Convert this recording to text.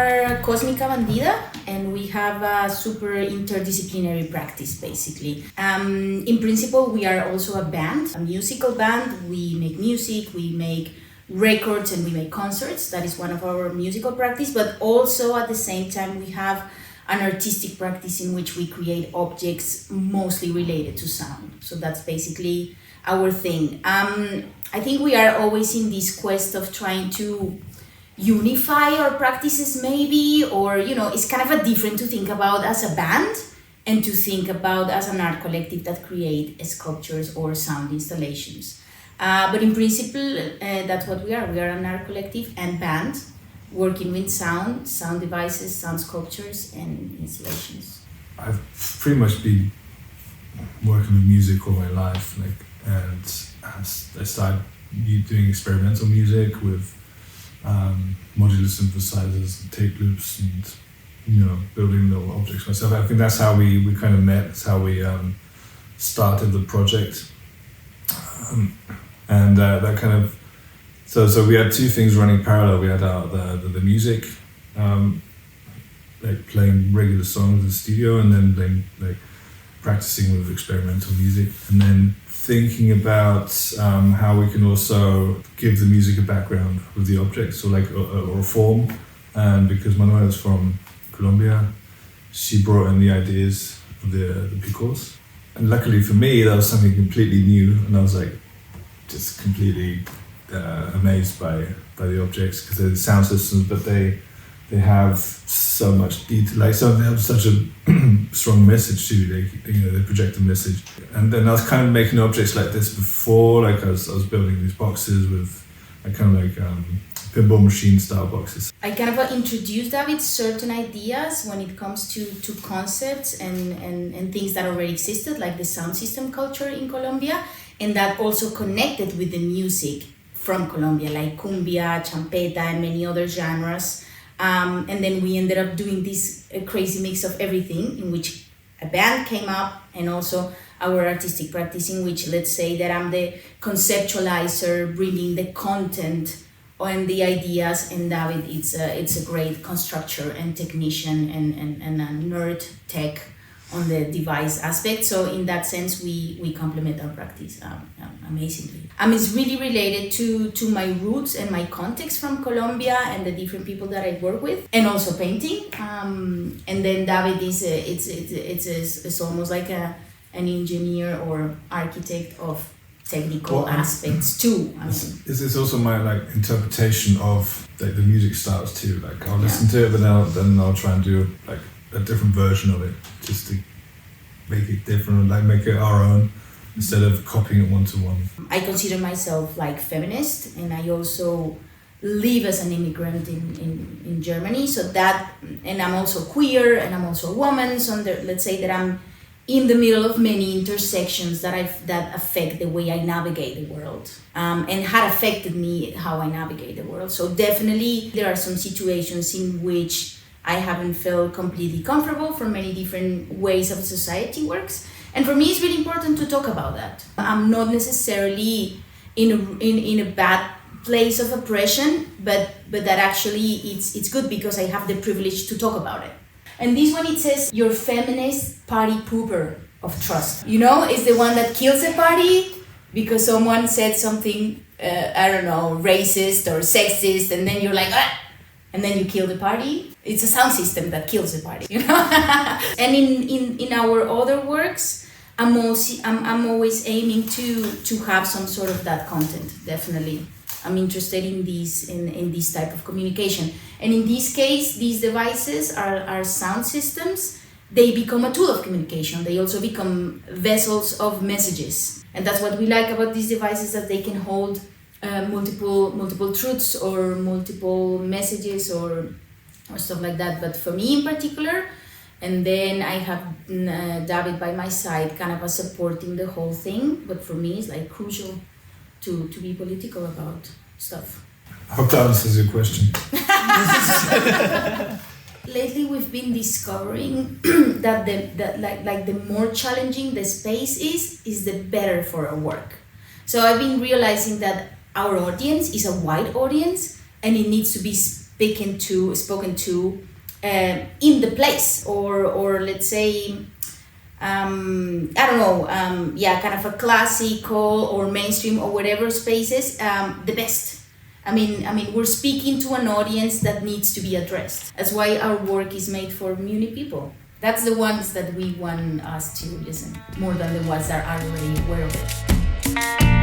are Cosmica Bandida, and we have a super interdisciplinary practice, basically. In principle, we are also a band, a musical band. We make music, we make records, and we make concerts. That is one of our musical practice, but also at the same time, we have an artistic practice in which we create objects mostly related to sound. So that's basically our thing. I think we are always in this quest of trying to unify our practices maybe, or it's kind of a different to think about as a band and to think about as an art collective that create sculptures or sound installations. But in principle, that's what we are. We are an art collective and band working with sound devices, sound sculptures and installations. I've pretty much been working with music all my life, and I started doing experimental music with modular synthesizers and tape loops and building little objects myself. I think that's how we kind of met. That's how we started the project, and that kind of so we had two things running parallel. We had the music, like playing regular songs in the studio, and then practicing with experimental music, and then thinking about how we can also give the music a background with the objects, or a form. And because Manuela's from Colombia, she brought in the ideas of the picos. And luckily for me, that was something completely new, and I was just completely amazed by the objects, because they're sound systems, but they have so much detail, they have such a strong message too. They project a message. And then I was kind of making objects like this before, I was building these boxes with pinball machine style boxes. I kind of introduced David certain ideas when it comes to concepts and things that already existed, like the sound system culture in Colombia, and that also connected with the music from Colombia, like cumbia, champeta, and many other genres. And then we ended up doing this crazy mix of everything, in which a band came up, and also our artistic practice, in which, let's say that I'm the conceptualizer, bringing the content and the ideas, and David it's a great constructor and technician and a nerd tech on the device aspect. So in that sense, we complement our practice amazingly. It's really related to my roots and my context from Colombia and the different people that I work with, and also painting. And then David it's almost like an engineer or architect of technical aspects too. It's also my interpretation of the music styles too. I'll listen to it, but then I'll try and do a different version of it, just to make it different, make it our own, instead of copying it one-to-one. I consider myself feminist, and I also live as an immigrant in Germany, so that, and I'm also queer, and I'm also a woman, so let's say that I'm in the middle of many intersections that affect the way I navigate the world, and had affected me how I navigate the world. So definitely there are some situations in which I haven't felt completely comfortable for many different ways of society works. And for me, it's really important to talk about that. I'm not necessarily in a bad place of oppression, but that actually it's good because I have the privilege to talk about it. And this one, it says, your feminist party pooper of trust. It's the one that kills a party because someone said something, racist or sexist, and then you're like, ah! And then you kill the party. It's a sound system that kills the party, And in our other works, I'm always aiming to have some sort of that content. Definitely, I'm interested in this type of communication. And in this case, these devices are sound systems. They become a tool of communication. They also become vessels of messages, and that's what we like about these devices, that they can hold multiple truths or multiple messages or stuff like that. But for me in particular, and then I have David by my side, kind of supporting the whole thing. But for me, it's crucial to be political about stuff. I hope that answers your question. Lately, we've been discovering that the more challenging the space is the better for our work. So I've been realizing that our audience is a wide audience, and it needs to be spoken to in the place, or let's say, I don't know, kind of a classical or mainstream or whatever spaces, the best. I mean, we're speaking to an audience that needs to be addressed. That's why our work is made for many people. That's the ones that we want us to listen, more than the ones that are already aware of it.